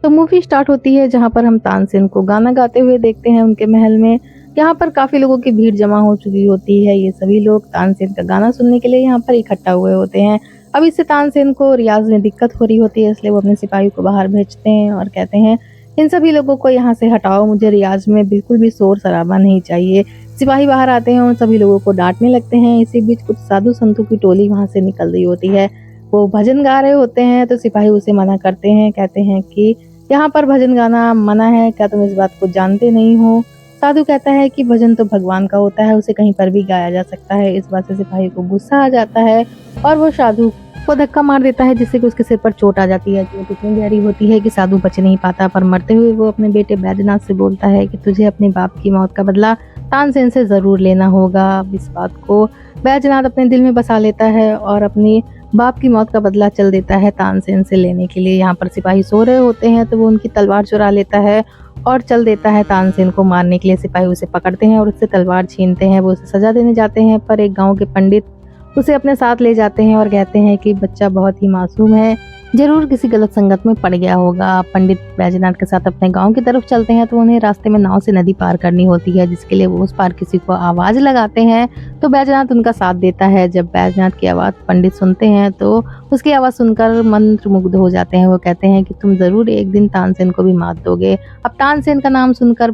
तो movie start होती है जहाँ पर हम तानसेन को गाना गाते हुए देखते हैं उनके महल में। यहाँ पर काफ़ी लोगों की भीड़ जमा हो चुकी होती है। ये सभी लोग तानसेन का गाना सुनने के लिए यहाँ पर इकट्ठा हुए होते हैं। अब इससे तानसेन को रियाज में दिक्कत हो रही होती है, इसलिए वो अपने सिपाही को बाहर भेजते हैं और कहते हैं इन सभी लोगों को यहाँ से हटाओ, मुझे रियाज में बिल्कुल भी शोर शराबा नहीं चाहिए। सिपाही बाहर आते हैं और सभी लोगों को डांटने लगते हैं। इसी बीच कुछ साधु संतों की टोली वहाँ से निकल रही होती है। वो भजन गा रहे होते हैं तो सिपाही उसे मना करते हैं, कहते हैं कि यहाँ पर भजन गाना मना है, क्या तुम इस बात को जानते नहीं हो। साधु कहता है कि भजन तो भगवान का होता है, उसे कहीं पर भी गाया जा सकता है। इस बात से सिपाही को गुस्सा आ जाता है और वो साधु को धक्का मार देता है, जिससे कि उसके सिर पर चोट आ जाती है। चोट इतनी गहरी होती है कि साधु बच नहीं पाता, पर मरते हुए वो अपने बेटे बैजनाथ से बोलता है कि तुझे अपने बाप की मौत का बदला तानसेन से जरूर लेना होगा। अब इस बात को बैजनाथ अपने दिल में बसा लेता है और अपनी बाप की मौत का बदला चल देता है तानसेन से लेने के लिए। यहाँ पर सिपाही सो रहे होते हैं तो वो उनकी तलवार चुरा लेता है और चल देता है तानसेन को मारने के लिए। सिपाही उसे पकड़ते हैं और उससे तलवार छीनते हैं। वो उसे सजा देने जाते हैं, पर एक गांव के पंडित उसे अपने साथ ले जाते हैं और कहते हैं कि बच्चा बहुत ही मासूम है, जरूर किसी गलत संगत में पड़ गया होगा। पंडित बैजनाथ के साथ अपने गांव की तरफ चलते हैं तो उन्हें रास्ते में नाव से नदी पार करनी होती है, जिसके लिए वो उस पार किसी को आवाज लगाते हैं तो बैजनाथ उनका साथ देता है। जब बैजनाथ की आवाज पंडित सुनते हैं तो उसकी आवाज सुनकर मंत्रमुग्ध हो जाते हैं। वो कहते हैं कि तुम जरूर एक दिन तानसेन को भी मात दोगे। अब तानसेन का नाम सुनकर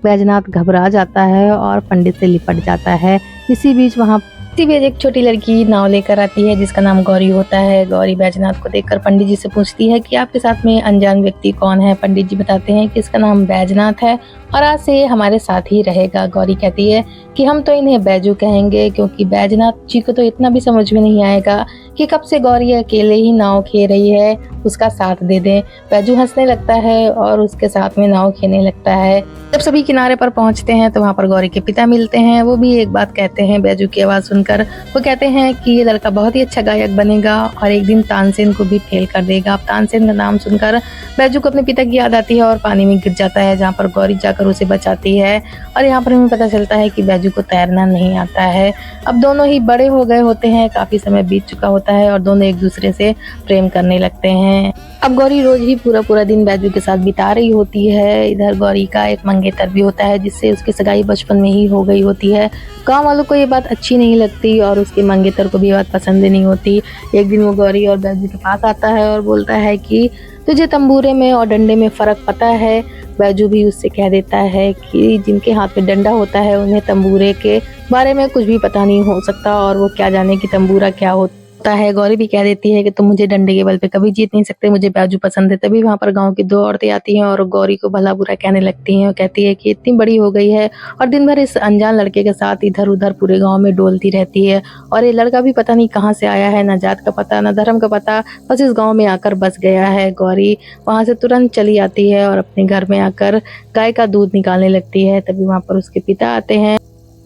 बैजनाथ घबरा जाता है और पंडित से लिपट जाता है। इसी बीच एक छोटी लड़की नाव लेकर आती है जिसका नाम गौरी होता है। गौरी बैजनाथ को देखकर पंडित जी से पूछती है कि आपके साथ में अनजान व्यक्ति कौन है। पंडित जी बताते हैं कि इसका नाम बैजनाथ है और आज से हमारे साथ ही रहेगा। गौरी कहती है कि हम तो इन्हें बैजू कहेंगे, क्योंकि बैजनाथ जी को तो इतना भी समझ में नहीं आएगा कि कब से गौरी अकेले ही नाव खे रही है, उसका साथ दे दें। बैजू हंसने लगता है और उसके साथ में नाव खेने लगता है। जब सभी किनारे पर पहुंचते हैं तो वहाँ पर गौरी के पिता मिलते हैं। वो भी एक बात कहते हैं बैजू की आवाज़ सुनकर। वो कहते हैं कि ये लड़का बहुत ही अच्छा गायक बनेगा और एक दिन तानसेन को भी फेल कर देगा। अब तानसेन का नाम सुनकर बैजू को अपने पिता की याद आती है और पानी में गिर जाता है, जहाँ पर गौरी जाकर उसे बचाती है। और यहाँ पर हमें पता चलता है कि बैजू को तैरना नहीं आता है। अब दोनों ही बड़े हो गए होते हैं, काफी समय बीत चुका होता है और दोनों एक दूसरे से प्रेम करने लगते हैं। अब गौरी रोज ही पूरा दिन बैजू के साथ बिता रही होती है। इधर गौरी का एक मंगेतर भी होता है जिससे उसकी सगाई बचपन में ही हो गई होती है। गांव वालों को ये बात अच्छी नहीं लगती और उसके मंगेतर को भी ये बात पसंद नहीं होती। एक दिन वो गौरी और बैजू के पास आता है और बोलता है कि तुझे तंबूरे में और डंडे में फर्क पता है। बैजू भी उससे कह देता है कि जिनके हाथ में डंडा होता है उन्हें तंबूरे के बारे में कुछ भी पता नहीं हो सकता और वो क्या जाने कि तंबूरा क्या होता है। गौरी भी कह देती है कि तुम मुझे डंडे के बल पे कभी जीत नहीं सकते, मुझे बैजू पसंद है। तभी वहाँ पर गांव की दो औरतें आती हैं और गौरी को भला बुरा कहने लगती हैं और कहती है कि इतनी बड़ी हो गई है और दिन भर इस अनजान लड़के के साथ इधर उधर पूरे गाँव में डोलती रहती है और ये लड़का भी पता नहीं कहाँ से आया है, न जात का पता न धर्म का पता, बस इस गाँव में आकर बस गया है। गौरी वहाँ से तुरंत चली आती है और अपने घर में आकर गाय का दूध निकालने लगती है। तभी वहाँ पर उसके पिता आते हैं।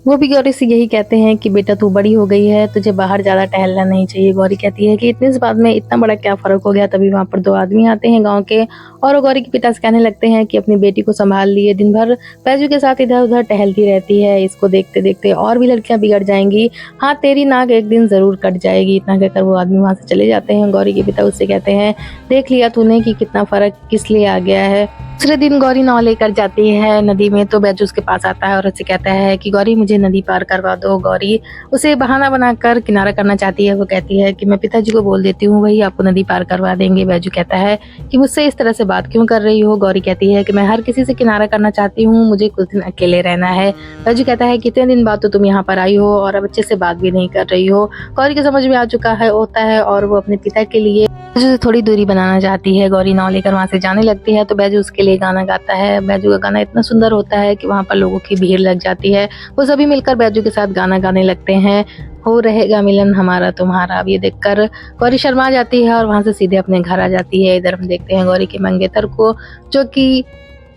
वो भी गौरी से यही कहते हैं कि बेटा तू बड़ी हो गई है, तुझे बाहर ज़्यादा टहलना नहीं चाहिए। गौरी कहती है कि इतनी सी बात में इतना बड़ा क्या फ़र्क हो गया। तभी वहाँ पर दो आदमी आते हैं गांव के और गौरी के पिता से कहने लगते हैं कि अपनी बेटी को संभाल लिए, दिन भर बैजू के साथ इधर उधर टहलती रहती है, इसको देखते देखते और भी लड़कियाँ बिगड़ जाएंगी। हाँ, तेरी नाक एक दिन ज़रूर कट जाएगी। इतना कहकर वो आदमी वहाँ से चले जाते हैं। गौरी के पिता उससे कहते हैं देख लिया तूने कि कितना फ़र्क किस लिए आ गया है। दूसरे दिन गौरी नाव लेकर जाती है नदी में तो बैजू उसके पास आता है और उससे कहता है कि गौरी मुझे नदी पार करवा दो। गौरी उसे बहाना बनाकर किनारा करना चाहती है। वो कहती है कि मैं पिताजी को बोल देती हूँ, वही आपको नदी पार करवा देंगे। बैजू कहता है कि मुझसे इस तरह से बात क्यों कर रही हो। गौरी कहती है कि मैं हर किसी से किनारा करना चाहती हूँ, मुझे कुछ दिन अकेले रहना है। बैजू कहता है कितने दिन बाद तो तुम यहाँ पर आई हो और अब अच्छे से बात भी नहीं कर रही हो। गौरी को समझ में आ चुका है होता है और वो अपने पिता के लिए बैजू से थोड़ी दूरी बनाना चाहती है। गौरी नाव लेकर वहाँ से जाने लगती है तो बैजू उसके लिए गाना गाता है। बैजू का गाना इतना सुंदर होता है कि वहाँ पर लोगों की भीड़ लग जाती है। वो सभी मिलकर बैजू के साथ गाना गाने लगते हैं, हो रहेगा मिलन हमारा तुम्हारा। अब ये देखकर गौरी शर्मा जाती है और वहाँ से सीधे अपने घर आ जाती है। इधर हम देखते हैं गौरी के मंगेतर को जो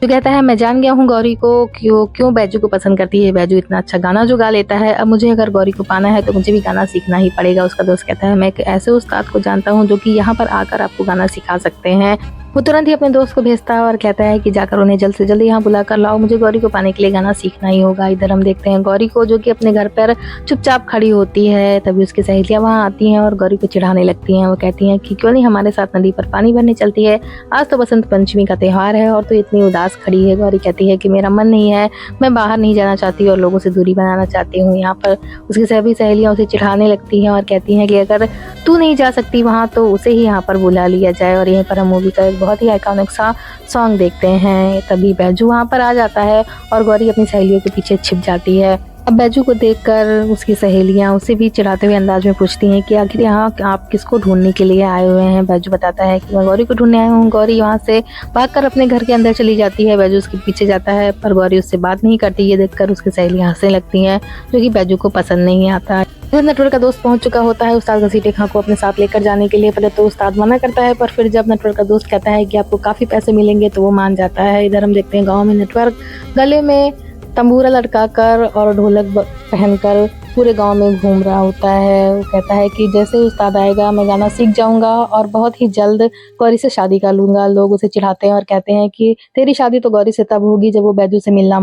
कहता है मैं जान गया हूँ गौरी को क्यों बैजू को पसंद करती है। बैजू इतना अच्छा गाना जो गा लेता है, अब मुझे अगर गौरी को पाना है तो मुझे भी गाना सीखना ही पड़ेगा। उसका दोस्त कहता है मैं एक ऐसे उस्ताद को जानता हूँ जो कि यहाँ पर आकर आपको गाना सिखा सकते हैं। वो तुरंत ही अपने दोस्त को भेजता है और कहता है कि जाकर उन्हें जल्द से जल्द यहाँ बुलाकर लाओ, मुझे गौरी को पाने के लिए गाना सीखना ही होगा। इधर हम देखते हैं गौरी को, जो कि अपने घर पर चुपचाप खड़ी होती है। तभी उसकी सहेलियाँ वहाँ आती हैं और गौरी को चिढ़ाने लगती हैं। वो कहती हैं कि क्यों नहीं हमारे साथ नदी पर पानी भरने चलती है, आज तो बसंत पंचमी का त्यौहार है और तो इतनी उदास खड़ी है। गौरी कहती है कि मेरा मन नहीं है, मैं बाहर नहीं जाना चाहती और लोगों से दूरी बनाना चाहती हूँ। यहाँ पर उसकी सभी सहेलियाँ उसे चिढ़ाने लगती हैं और कहती हैं कि अगर तू नहीं जा सकती वहाँ तो उसे ही यहाँ पर बुला लिया जाए। और यहीं पर हम मूवी का एक बहुत ही आइकॉनिक सा सॉन्ग देखते हैं। तभी बैजू वहाँ पर आ जाता है और गौरी अपनी सहेलियों के पीछे छिप जाती है। अब बैजू को देखकर उसकी सहेलियां उसे भी चिढ़ाते हुए अंदाज में पूछती हैं कि आखिर यहाँ आप किसको ढूंढने के लिए आए हुए हैं। बैजू बताता है कि मैं गौरी को ढूंढने आया हूँ। गौरी वहाँ से भागकर अपने घर के अंदर चली जाती है। बैजू उसके पीछे जाता है पर गौरी उससे बात नहीं करती। ये देखकर उसकी सहेलियां हंसने लगती हैं, जो कि बैजू को पसंद नहीं आता। जब नटवर का दोस्त पहुंच चुका होता है उस्ताद घसीटे खां को अपने साथ लेकर जाने के लिए। पहले तो उस्ताद मना करता है, पर फिर जब नटवर का दोस्त कहता है कि आपको काफ़ी पैसे मिलेंगे तो वो मान जाता है। इधर हम देखते हैं गांव में नटवर गले में तंबूरा लटकाकर और ढोलक पहनकर पूरे गांव में घूम रहा होता है। वो कहता है कि जैसे उस्ताद आएगा मैं गाना सीख जाऊंगा और बहुत ही जल्द गौरी से शादी कर लूंगा। लोग उसे चिढ़ाते हैं और कहते हैं कि तेरी शादी तो गौरी से तब होगी जब वो बैजू से मिलना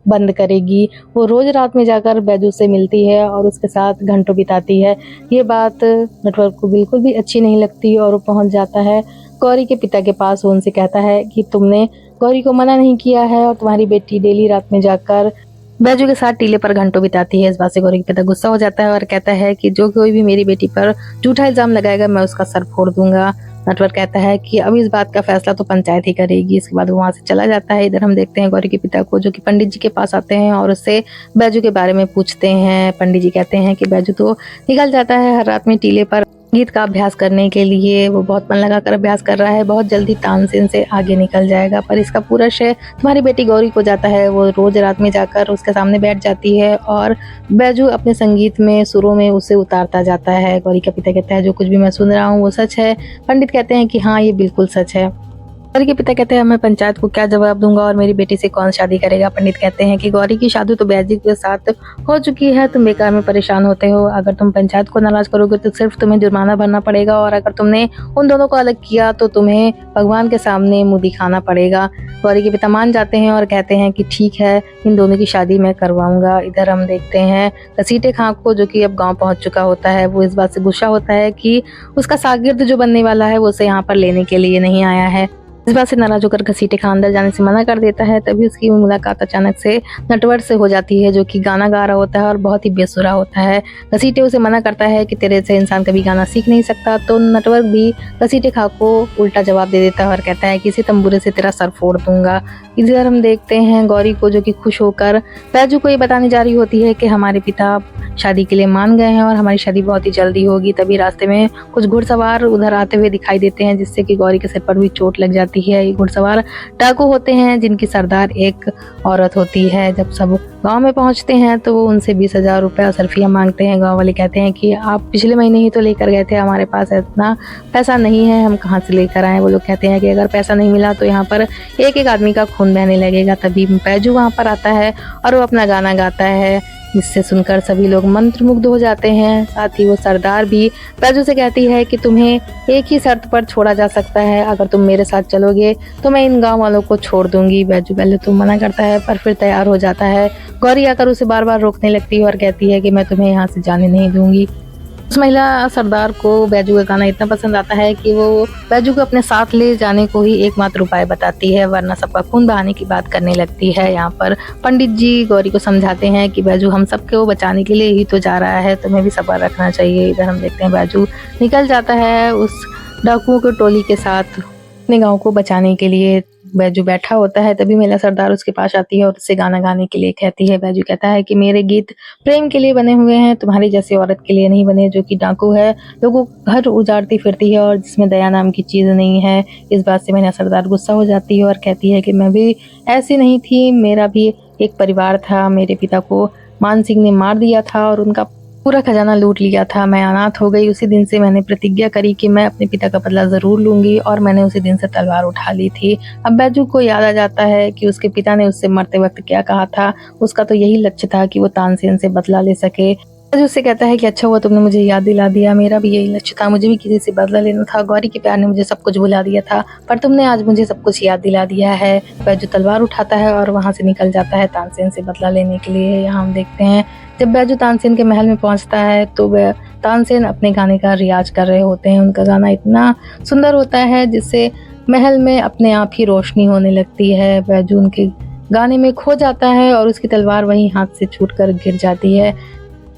बंद करेगी। वो रोज रात में जाकर बैजू से मिलती है और उसके साथ घंटों बिताती है। ये बात नटवर को बिल्कुल भी अच्छी नहीं लगती और वो पहुंच जाता है गौरी के पिता के पास। वो उनसे कहता है कि तुमने गौरी को मना नहीं किया है और तुम्हारी बेटी डेली रात में जाकर बैजू के साथ टीले पर घंटों बिताती है। इस बात से गौरी के पिता गुस्सा हो जाता है और कहता है कि जो कोई भी मेरी बेटी पर झूठा इल्जाम लगाएगा मैं उसका सर फोड़ दूंगा। नटवर कहता है कि अब इस बात का फैसला तो पंचायत ही करेगी। इसके बाद वो वहाँ से चला जाता है। इधर हम देखते हैं गौरी के पिता को, जो कि पंडित जी के पास आते हैं और उससे बैजू के बारे में पूछते हैं। पंडित जी कहते हैं कि बैजू तो निकल जाता है हर रात में टीले पर गीत का अभ्यास करने के लिए। वो बहुत मन लगाकर अभ्यास कर रहा है, बहुत जल्दी तानसेन से आगे निकल जाएगा। पर इसका पूरा श्रेय तुम्हारी बेटी गौरी को जाता है। वो रोज रात में जाकर उसके सामने बैठ जाती है और बैजू अपने संगीत में सुरों में उसे उतारता जाता है। गौरी का पिता कहता है जो कुछ भी मैं सुन रहा हूँ वो सच है। पंडित कहते हैं कि हाँ ये बिल्कुल सच है। गौरी के पिता कहते हैं मैं पंचायत को क्या जवाब दूंगा और मेरी बेटी से कौन शादी करेगा। पंडित कहते हैं कि गौरी की शादी तो बैजू के साथ हो चुकी है, तुम बेकार में परेशान होते हो। अगर तुम पंचायत को नाराज करोगे तो सिर्फ तुम्हें जुर्माना भरना पड़ेगा और अगर तुमने उन दोनों को अलग किया तो तुम्हें भगवान के सामने मुंह दिखाना पड़ेगा। गौरी के पिता मान जाते हैं और कहते हैं कि ठीक है, इन दोनों की शादी मैं करवाऊंगा। इधर हम देखते हैं घसीटे खां को, जो कि अब गाँव पहुंच चुका होता है। वो इस बात से गुस्सा होता है कि उसका शागिर्द जो बनने वाला है वो उसे यहाँ पर लेने के लिए नहीं आया है। इस बात से नाराज होकर घसीटे खां अंदर जाने से मना कर देता है। तभी उसकी मुलाकात अचानक से नटवर से हो जाती है, जो कि गाना गा रहा होता है और बहुत ही बेसुरा होता है। घसीटे उसे मना करता है कि तेरे से इंसान कभी गाना सीख नहीं सकता। तो नटवर भी घसीटे खां को उल्टा जवाब दे देता है और कहता है कि इसी तंबूरे से तेरा सर फोड़ दूंगा। इधर हम देखते हैं गौरी को, जो कि खुश होकर बैजू को ये बताने जा रही होती है कि हमारे पिता शादी के लिए मान गए हैं और हमारी शादी बहुत ही जल्दी होगी। तभी रास्ते में कुछ घुड़सवार उधर आते हुए दिखाई देते हैं, जिससे कि गौरी के सिर पर भी चोट लग जाती है। ये घुड़सवार डाकू होते हैं, जिनकी सरदार एक औरत होती है। जब सब गांव में पहुंचते हैं तो वो उनसे 20,000 रुपया सर्फिया मांगते हैं। गांव वाले कहते हैं कि आप पिछले महीने ही तो लेकर गए थे, हमारे पास इतना पैसा नहीं है, हम कहाँ से लेकर आए। वो लोग कहते हैं कि अगर पैसा नहीं मिला तो यहाँ पर एक एक आदमी का खून बहने लगेगा। तभी बैजू वहाँ पर आता है और वो अपना गाना गाता है, जिससे सुनकर सभी लोग मंत्रमुग्ध हो जाते हैं। साथ ही वो सरदार भी बैजू से कहती है कि तुम्हें एक ही शर्त पर छोड़ा जा सकता है, अगर तुम मेरे साथ चलोगे तो मैं इन गांव वालों को छोड़ दूंगी। बैजू पहले तो मना करता है पर फिर तैयार हो जाता है। गौरी आकर उसे बार बार रोकने लगती है और कहती है कि मैं तुम्हें यहाँ से जाने नहीं दूंगी। उस महिला सरदार को बैजू का गाना इतना पसंद आता है कि वो बैजू को अपने साथ ले जाने को ही एकमात्र उपाय बताती है, वरना सबका खून बहाने की बात करने लगती है। यहाँ पर पंडित जी गौरी को समझाते हैं कि बैजू हम सबको बचाने के लिए ही तो जा रहा है, तुम्हें भी सब्र रखना चाहिए। इधर हम देखते हैं बैजू निकल जाता है उस डाकुओं की टोली के साथ अपने गाँव को बचाने के लिए। बैजू बैठा होता है, तभी महिला सरदार उसके पास आती है और उससे गाना गाने के लिए कहती है। बैजू कहता है कि मेरे गीत प्रेम के लिए बने हुए हैं, तुम्हारी जैसी औरत के लिए नहीं बने, जो कि डाकू है, लोगों घर उजाड़ती फिरती है और जिसमें दया नाम की चीज नहीं है। इस बात से महिला सरदार गुस्सा हो जाती है और कहती है कि मैं भी ऐसी नहीं थी, मेरा भी एक परिवार था, मेरे पिता को मान सिंह ने मार दिया था और उनका पूरा खजाना लूट लिया था, मैं अनाथ हो गई। उसी दिन से मैंने प्रतिज्ञा करी कि मैं अपने पिता का बदला जरूर लूंगी और मैंने उसी दिन से तलवार उठा ली थी। अब बैजू को याद आ जाता है कि उसके पिता ने उससे मरते वक्त क्या कहा था। उसका तो यही लक्ष्य था कि वो तानसेन से बदला ले सके। बैजू उससे कहता है कि अच्छा हुआ तुमने मुझे याद दिला दिया, मेरा भी यही लक्ष्य था, मुझे भी किसी से बदला लेना था। गौरी के प्यार ने मुझे सब कुछ भुला दिया था, पर तुमने आज मुझे सब कुछ याद दिला दिया है। बैजू तलवार उठाता है और वहाँ से निकल जाता है तानसेन से बदला लेने के लिए। यहाँ हम देखते हैं जब बैजू तानसेन के महल में पहुँचता है तो वह तानसेन अपने गाने का रियाज कर रहे होते हैं। उनका गाना इतना सुंदर होता है जिससे महल में अपने आप ही रोशनी होने लगती है। बैजू उनके गाने में खो जाता है और उसकी तलवार वहीं हाथ से छूटकर गिर जाती है,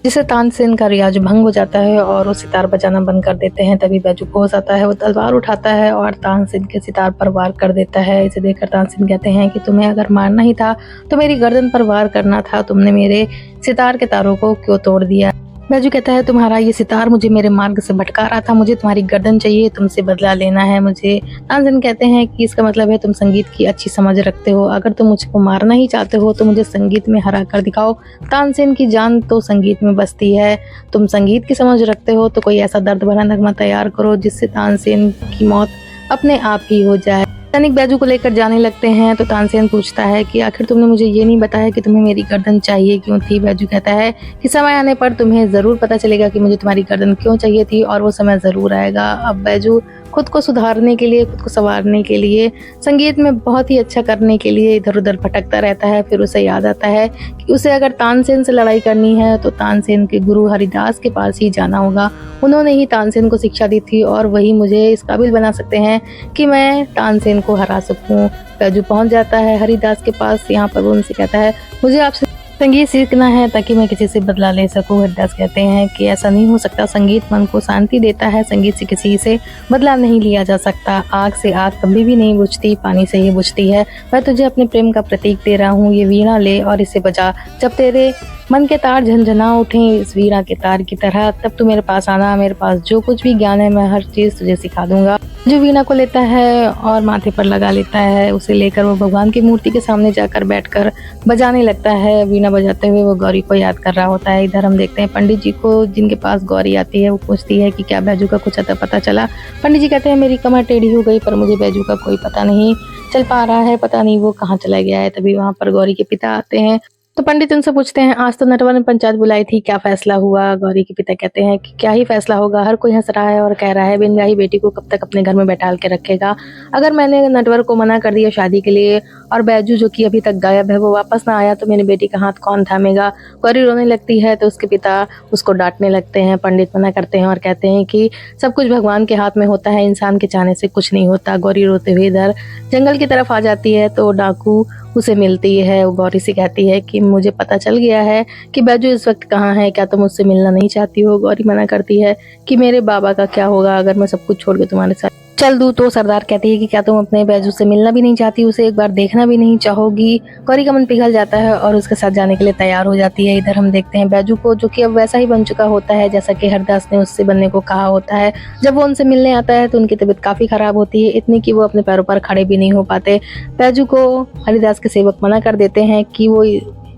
जिससे तानसेन का रियाज भंग हो जाता है और वो सितार बजाना बंद कर देते हैं। तभी बैजू होश आता है, वो तलवार उठाता है और तानसेन के सितार पर वार कर देता है। इसे देखकर तानसेन कहते हैं कि तुम्हें अगर मारना ही था तो मेरी गर्दन पर वार करना था, तुमने मेरे सितार के तारों को क्यों तोड़ दिया। बैजू कहता है तुम्हारा ये सितार मुझे मेरे मार्ग से भटका रहा था, मुझे तुम्हारी गर्दन चाहिए, तुमसे बदला लेना है मुझे। तानसेन कहते हैं कि इसका मतलब है तुम संगीत की अच्छी समझ रखते हो, अगर तुम मुझको मारना ही चाहते हो तो मुझे संगीत में हरा कर दिखाओ। तानसेन की जान तो संगीत में बसती है, तुम संगीत की समझ रखते हो तो कोई ऐसा दर्द भरा नगमा तैयार करो जिससे तानसेन की मौत अपने आप ही हो जाए। सैनिक बैजू को लेकर जाने लगते हैं तो तानसेन पूछता है कि आखिर तुमने मुझे ये नहीं बताया कि तुम्हें मेरी गर्दन चाहिए क्यों थी। बैजू कहता है कि समय आने पर तुम्हें ज़रूर पता चलेगा कि मुझे तुम्हारी गर्दन क्यों चाहिए थी और वो समय ज़रूर आएगा। अब बैजू खुद को सुधारने के लिए, खुद को संवारने के लिए, संगीत में बहुत ही अच्छा करने के लिए इधर उधर भटकता रहता है। फिर उसे याद आता है कि उसे अगर तानसेन से लड़ाई करनी है तो तानसेन के गुरु हरिदास के पास ही जाना होगा। उन्होंने ही तानसेन को शिक्षा दी थी और वही मुझे इस काबिल बना सकते हैं कि मैं तानसेन को हरा सकूं। बैजू पहुंच जाता है हरिदास के पास। यहाँ पर वो उनसे कहता है मुझे आपसे संगीत सीखना है ताकि मैं किसी से बदला ले सकूं। हरिदास कहते हैं कि ऐसा नहीं हो सकता, संगीत मन को शांति देता है, संगीत से किसी से बदला नहीं लिया जा सकता। आग से आग कभी भी नहीं बुझती, पानी से ही बुझती है। मैं तुझे अपने प्रेम का प्रतीक दे रहा हूँ, ये वीणा ले और इसे बजा। जब तेरे मन के तार झंझना उठें इस वीणा के तार की तरह, तब तू मेरे पास आना, मेरे पास जो कुछ भी ज्ञान है मैं हर चीज़ तुझे सिखा दूंगा। जो वीणा को लेता है और माथे पर लगा लेता है, उसे लेकर वो भगवान की मूर्ति के सामने जाकर बैठकर बजाने लगता है। वीणा बजाते हुए वो गौरी को याद कर रहा होता है। इधर हम देखते हैं पंडित जी को, जिनके पास गौरी आती है। वो पूछती है कि क्या बैजू का कुछ अता पता चला। पंडित जी कहते हैं मेरी कमर टेढ़ी हो गई पर मुझे बैजू का कोई पता नहीं चल पा रहा है, पता नहीं वो कहाँ चला गया है। तभी वहाँ पर गौरी के पिता आते हैं तो पंडित उनसे पूछते हैं आज तो नटवर ने पंचायत बुलाई थी, क्या फैसला हुआ। गौरी के पिता कहते हैं कि क्या ही फैसला होगा, हर कोई हंस रहा है और कह रहा है बिन ब्याही बेटी को कब तक अपने घर में बैठाल के रखेगा। अगर मैंने नटवर को मना कर दिया शादी के लिए और बैजू जो कि अभी तक गायब है वो वापस ना आया तो मेरी बेटी का हाथ कौन थामेगा। गौरी रोने लगती है तो उसके पिता उसको डांटने लगते हैं। पंडित मना करते हैं और कहते हैं कि सब कुछ भगवान के हाथ में होता है, इंसान के चाहने से कुछ नहीं होता। गौरी रोते हुए इधर जंगल की तरफ आ जाती है तो डाकू उसे मिलती है। वो गौरी से कहती है कि मुझे पता चल गया है कि बैजू इस वक्त कहाँ है, क्या तुम मुझसे मिलना नहीं चाहती हो। गौरी मना करती है कि मेरे बाबा का क्या होगा अगर मैं सब कुछ छोड़ के तुम्हारे साथ चल दूँ। तो सरदार कहती है कि क्या तुम अपने बैजू से मिलना भी नहीं चाहती, उसे एक बार देखना भी नहीं चाहोगी। गौरी का मन पिघल जाता है और उसके साथ जाने के लिए तैयार हो जाती है। इधर हम देखते हैं बैजू को, जो कि अब वैसा ही बन चुका होता है जैसा कि हरदास ने उससे बनने को कहा होता है। जब वो उनसे मिलने आता है तो उनकी तबीयत काफी खराब होती है, इतनी कि वो अपने पैरों पर खड़े भी नहीं हो पाते। बैजू को हरिदास के सेवक मना कर देते हैं कि वो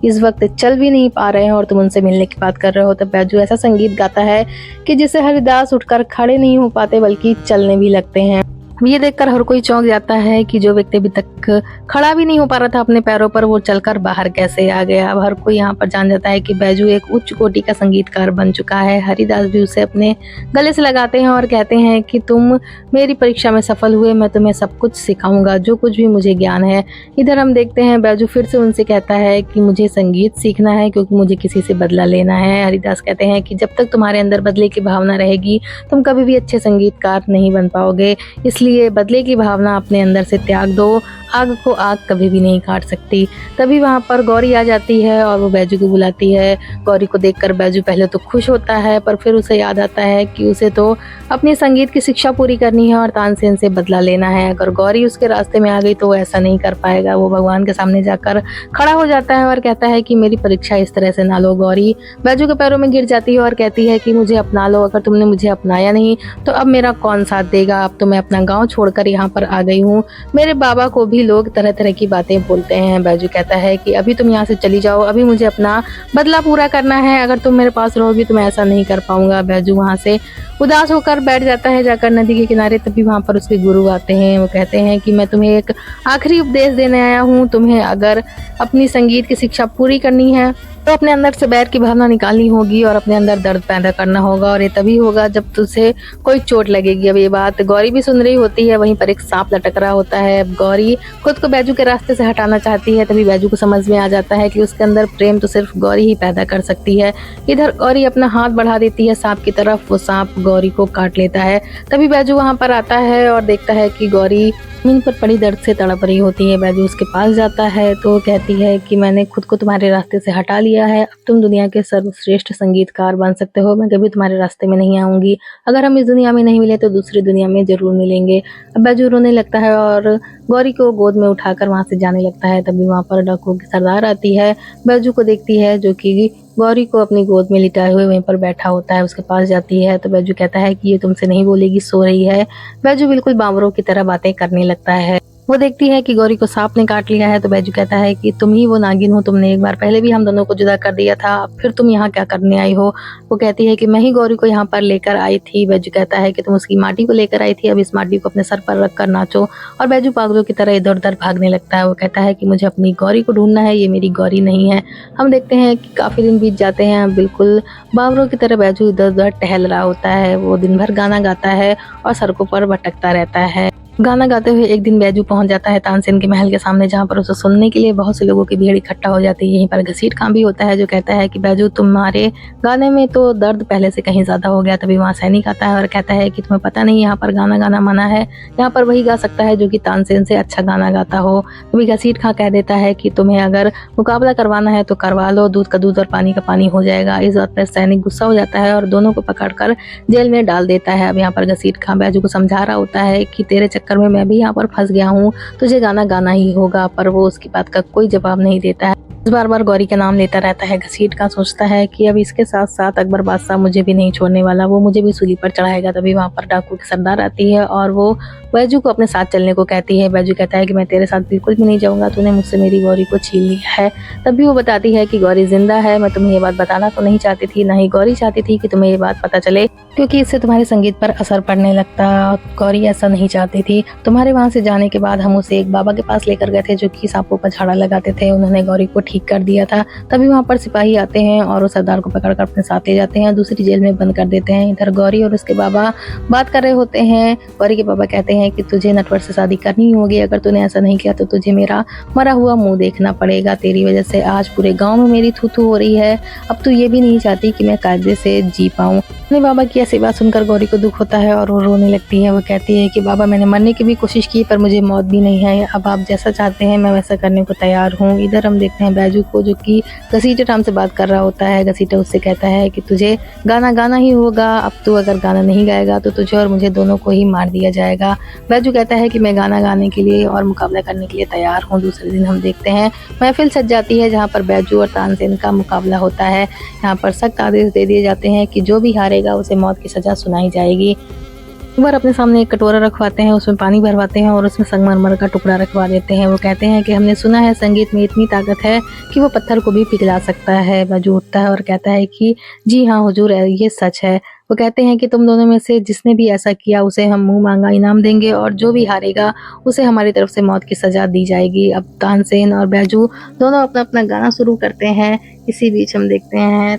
इस वक्त चल भी नहीं पा रहे हैं और तुम उनसे मिलने की बात कर रहे हो। तब बैजू ऐसा संगीत गाता है कि जिससे हरिदास उठकर खड़े नहीं हो पाते बल्कि चलने भी लगते हैं। ये देखकर हर कोई चौंक जाता है कि जो व्यक्ति अभी तक खड़ा भी नहीं हो पा रहा था अपने पैरों पर, वो चलकर बाहर कैसे आ गया। अब हर कोई यहाँ पर जान जाता है कि बैजू एक उच्च कोटि का संगीतकार बन चुका है। हरिदास भी उसे अपने गले से लगाते हैं और कहते हैं कि तुम मेरी परीक्षा में सफल हुए, मैं तुम्हें सब कुछ सिखाऊंगा, जो कुछ भी मुझे ज्ञान है। इधर हम देखते हैं बैजू फिर से उनसे कहता है कि मुझे संगीत सीखना है क्योंकि मुझे किसी से बदला लेना है। हरिदास कहते हैं कि जब तक तुम्हारे अंदर बदले की भावना रहेगी तुम कभी भी अच्छे संगीतकार नहीं बन पाओगे, इसलिए बदले की भावना अपने अंदर से त्याग दो, आग को आग कभी भी नहीं काट सकती। तभी वहाँ पर गौरी आ जाती है और वो बैजू को बुलाती है। गौरी को देखकर बैजू पहले तो खुश होता है पर फिर उसे याद आता है कि उसे तो अपनी संगीत की शिक्षा पूरी करनी है और तानसेन से बदला लेना है। अगर गौरी उसके रास्ते में आ गई तो वो ऐसा नहीं कर पाएगा। वो भगवान के सामने जाकर खड़ा हो जाता है और कहता है कि मेरी परीक्षा इस तरह से ना लो। गौरी बैजू के पैरों में गिर जाती है और कहती है कि मुझे अपना लो, अगर तुमने मुझे अपनाया नहीं तो अब मेरा कौन साथ देगा। अब तो मैं अपना गाँव छोड़कर यहाँ पर आ गई हूँ, मेरे बाबा को भी लोग तरह तरह की बातें बोलते हैं। बैजू कहता है कि अभी तुम यहाँ से चली जाओ, अभी मुझे अपना बदला पूरा करना है, अगर तुम मेरे पास रहोगी तो मैं ऐसा नहीं कर पाऊंगा। बैजू वहाँ से उदास होकर बैठ जाता है जाकर नदी के किनारे। तभी वहाँ पर उसके गुरु आते हैं। वो कहते हैं कि मैं तुम्हें एक आखिरी उपदेश देने आया हूँ, तुम्हें अगर अपनी संगीत की शिक्षा पूरी करनी है तो अपने अंदर से बैर की भावना निकालनी होगी और अपने अंदर दर्द पैदा करना होगा, और ये तभी होगा जब तुझे कोई चोट लगेगी। अब ये बात गौरी भी सुन रही होती है, वहीं पर एक सांप लटक रहा होता है। अब गौरी खुद को बैजू के रास्ते से हटाना चाहती है, तभी बैजू को समझ में आ जाता है कि उसके अंदर प्रेम तो सिर्फ गौरी ही पैदा कर सकती है। इधर गौरी अपना हाथ बढ़ा देती है सांप की तरफ, वो सांप गौरी को काट लेता है। तभी बैजू वहां पर आता है और देखता है कि गौरी जमीन पर पड़ी दर्द से तड़प रही होती है। बैजू उसके पास जाता है तो कहती है कि मैंने खुद को तुम्हारे रास्ते से हटा लिया है, अब तुम दुनिया के सर्वश्रेष्ठ संगीतकार बन सकते हो, मैं कभी तुम्हारे रास्ते में नहीं आऊंगी। अगर हम इस दुनिया में नहीं मिले तो दूसरी दुनिया में जरूर मिलेंगे। अब बैजू रोने लगता है और गौरी को गोद में उठाकर वहां से जाने लगता है। तभी वहां पर डाकुओं की सरदार आती है, बैजू को देखती है जो कि गौरी को अपनी गोद में लिटाए हुए वहीं पर बैठा होता है, उसके पास जाती है तो बैजू कहता है कि ये तुमसे नहीं बोलेगी, सो रही है। बैजू बिल्कुल बावरों की तरह बातें करने लगता है। वो देखती है कि गौरी को सांप ने काट लिया है तो बैजू कहता है कि तुम ही वो नागिन हो, तुमने एक बार पहले भी हम दोनों को जुदा कर दिया था, अब फिर तुम यहाँ क्या करने आई हो। वो कहती है कि मैं ही गौरी को यहाँ पर लेकर आई थी। बैजू कहता है कि तुम उसकी माटी को लेकर आई थी, अब इस माटी को अपने सर पर रख कर नाचो। और बैजू पागलों की तरह इधर उधर भागने लगता है। वो कहता है कि मुझे अपनी गौरी को ढूंढना है, ये मेरी गौरी नहीं है। हम देखते हैं कि काफी दिन बीत जाते हैं, बिल्कुल बावरों की तरह बैजू इधर उधर टहल रहा होता है। वो दिन भर गाना गाता है और सड़कों पर भटकता रहता है। गाना गाते हुए एक दिन बैजू पहुंच जाता है तानसेन के महल के सामने, जहां पर उसे सुनने के लिए बहुत से लोगों की भीड़ इकट्ठा हो जाती है। यहीं पर घसीट खां भी होता है जो कहता है कि बैजू तुम्हारे गाने में तो दर्द पहले से कहीं ज्यादा हो गया। तभी वहां सैनिक आता है और कहता है कि तुम्हें पता नहीं यहाँ पर गाना गाना मना है, यहाँ पर वही गा सकता है जो कि तानसेन से अच्छा गाना गाता हो। तभी घसीट खां कह देता है कि तुम्हें अगर मुकाबला करवाना है तो करवा लो, दूध का दूध और पानी का पानी हो जाएगा। इस बात पर सैनिक गुस्सा हो जाता है और दोनों को पकड़कर जेल में डाल देता है। अब यहाँ पर घसीट खां बैजू को समझा रहा होता है कि तेरे चक्कर में मैं भी यहाँ पर फंस गया हूँ, तुझे गाना गाना ही होगा, पर वो उसकी बात का कोई जवाब नहीं देता है। बार बार गौरी का नाम लेता रहता है। घसीट खां सोचता है कि अब इसके साथ साथ अकबर बादशाह मुझे भी नहीं छोड़ने वाला, वो मुझे भी सूली पर चढ़ाएगा। तभी वहां पर डाकू की सरदार आती है और वो बैजू को अपने साथ चलने को कहती है। बैजू कहता है कि मैं तेरे साथ बिल्कुल भी नहीं जाऊंगा, तूने मुझसे मेरी गौरी को छीन लिया है। तभी वो बताती है कि गौरी जिंदा है, मैं तुम्हें ये बात बताना तो नहीं चाहती थी, ना ही गौरी चाहती थी कि तुम्हें ये बात पता चले, क्योंकि इससे तुम्हारे संगीत पर असर पड़ने लगता। गौरी ऐसा नहीं चाहती थी। तुम्हारे वहां से जाने के बाद हम उसे एक बाबा के पास लेकर गए थे जो कि सांपों पर झाड़ा लगाते थे, उन्होंने गौरी को ठीक कर दिया था। तभी वहां पर सिपाही आते हैं और उस सरदार को पकड़कर अपने साथ ले जाते हैं, दूसरी जेल में बंद कर देते हैं। इधर गौरी और उसके बाबा बात कर रहे होते हैं। गौरी के बाबा कहते हैं कि तुझे नटवर से शादी करनी होगी, अगर तूने ऐसा नहीं किया तो तुझे मेरा मरा हुआ मुंह देखना पड़ेगा, तेरी वजह से आज पूरे गाँव में मेरी थू थू हो रही है, अब तू ये भी नहीं चाहती कि मैं कायदे से जी पाऊँ। अपने बाबा की ऐसी बात सुनकर गौरी को दुख होता है और वो रोने लगती है। वो कहती है कि बाबा मैंने मरने की भी कोशिश की पर मुझे मौत भी नहीं है, अब आप जैसा चाहते हैं मैं वैसा करने को तैयार हूँ। इधर हम देखते हैं बैजू को जो कि घसीटे राम से बात कर रहा होता है। घसीटा उससे कहता है कि तुझे गाना गाना ही होगा, अब तू अगर गाना नहीं गाएगा तो तुझे और मुझे दोनों को ही मार दिया जाएगा। बैजू कहता है कि मैं गाना गाने के लिए और मुकाबला करने के लिए तैयार हूँ। दूसरे दिन हम देखते हैं महफिल सज जाती है जहाँ पर बैजू और तानसेन का मुकाबला होता है। यहाँ पर सख्त आदेश दे दिए जाते हैं कि जो भी हारेगा उसे मौत की सजा सुनाई जाएगी। एक बार अपने सामने एक कटोरा रखवाते हैं, उसमें पानी भरवाते हैं और उसमें संगमरमर का टुकड़ा रखवा देते हैं। वो कहते हैं कि हमने सुना है संगीत में इतनी ताकत है कि वो पत्थर को भी पिघला सकता है। बैजू उठता है और कहता है कि जी हाँ हुजूर, ये सच है। वो कहते हैं कि तुम दोनों में से जिसने भी ऐसा किया उसे हम मुंह मांगा इनाम देंगे और जो भी हारेगा उसे हमारी तरफ से मौत की सजा दी जाएगी। अब तानसेन और बैजू दोनों अपना अपना गाना शुरू करते हैं। इसी बीच हम देखते हैं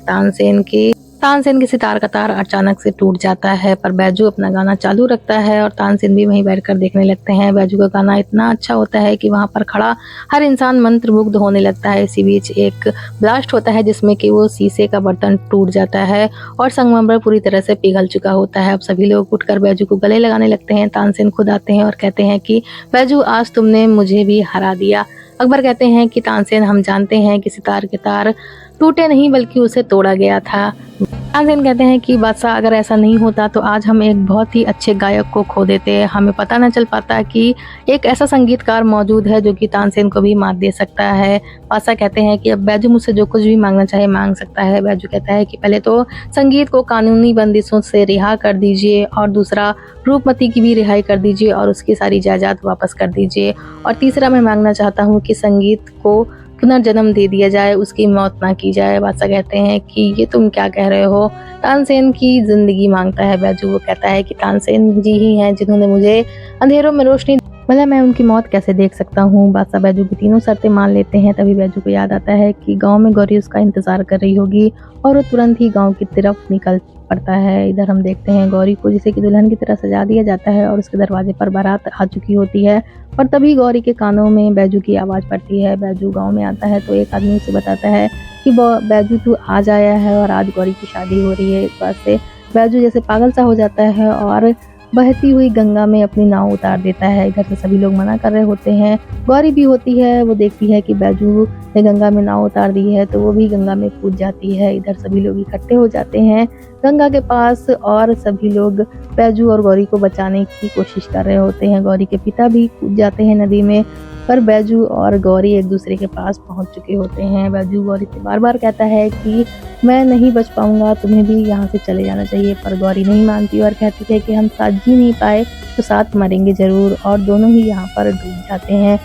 तानसेन की सितार का तार अचानक से टूट जाता है, पर बैजू अपना गाना चालू रखता है और तानसेन भी वहीं बैठकर देखने लगते हैं। बैजू का गाना इतना अच्छा होता है कि वहां पर खड़ा हर इंसान मंत्रमुग्ध होने लगता है। इसी बीच एक ब्लास्ट होता है जिसमें कि वो शीशे का बर्तन टूट जाता है और संगमरमर पूरी तरह से पिघल चुका होता है। अब सभी लोग उठकर बैजू को गले लगाने लगते हैं। तानसेन खुद आते हैं और कहते हैं कि बैजू आज तुमने मुझे भी हरा दिया। अकबर कहते हैं कि तानसेन, हम जानते हैं कि सितार के तार टूटे नहीं बल्कि उसे तोड़ा गया था। तानसेन कहते हैं कि बादशाह, अगर ऐसा नहीं होता तो आज हम एक बहुत ही अच्छे गायक को खो देते, हमें पता न चल पाता कि एक ऐसा संगीतकार मौजूद है जो कि तानसेन को भी मात दे सकता है। बादशाह कहते हैं कि अब बैजू मुझसे जो कुछ भी मांगना चाहे मांग सकता है। बैजू कहता है कि पहले तो संगीत को कानूनी बंदिशों से रिहा कर दीजिए और दूसरा रूपमती की भी रिहाई कर दीजिए और उसकी सारी जायदाद वापस कर दीजिए, और तीसरा मैं मांगना चाहता हूँ कि संगीत को पुनर्जन्म दे दिया जाए, उसकी मौत ना की जाए। बादशाह कहते हैं कि ये तुम क्या कह रहे हो, तानसेन की जिंदगी मांगता है बैजू। वो कहता है कि तानसेन जी ही हैं जिन्होंने मुझे अंधेरों में रोशनी भला मैं उनकी मौत कैसे देख सकता हूँ। बादशाह बैजू की तीनों शर्तें मान लेते हैं। तभी बैजू को याद आता है कि गांव में गौरी उसका इंतजार कर रही होगी और वो तुरंत ही गांव की तरफ निकल पड़ता है। इधर हम देखते हैं गौरी को जैसे कि दुल्हन की तरह सजा दिया जाता है और उसके दरवाजे पर बारात आ चुकी होती है और तभी गौरी के कानों में बैजू की आवाज़ पड़ती है। बैजू गाँव में आता है तो एक आदमी उसे बताता है कि बैजू तू आज आया है और आज गौरी की शादी हो रही है। इस बात से बैजू जैसे पागल सा हो जाता है और बहती हुई गंगा में अपनी नाव उतार देता है। इधर से सभी लोग मना कर रहे होते हैं। गौरी भी होती है, वो देखती है कि बैजू ने गंगा में नाव उतार दी है तो वो भी गंगा में कूद जाती है। इधर सभी लोग इकट्ठे हो जाते हैं गंगा के पास और सभी लोग बैजू और गौरी को बचाने की कोशिश कर रहे होते हैं। गौरी के पिता भी कूद जाते हैं नदी में, पर बैजू और गौरी एक दूसरे के पास पहुंच चुके होते हैं। बैजू गौरी से बार बार कहता है कि मैं नहीं बच पाऊंगा, तुम्हें भी यहाँ से चले जाना चाहिए, पर गौरी नहीं मानती और कहती है कि हम साथ जी नहीं पाए तो साथ मरेंगे जरूर, और दोनों ही यहाँ पर डूब जाते हैं।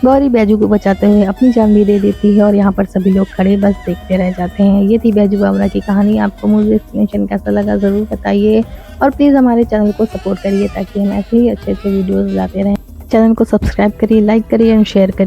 गौरी बैजू को बचाते हुए अपनी जान भी दे देती है और यहाँ पर सभी लोग खड़े बस देखते रह जाते हैं। ये थी बैजू बावरा की कहानी। आपको मूवी एक्सप्लेनेशन कैसा लगा ज़रूर बताइए और प्लीज़ हमारे चैनल को सपोर्ट करिए ताकि हम ऐसे ही अच्छे अच्छे वीडियोज़ लाते रहें। चैनल को सब्सक्राइब करिए, लाइक करिए एंड शेयर करिए।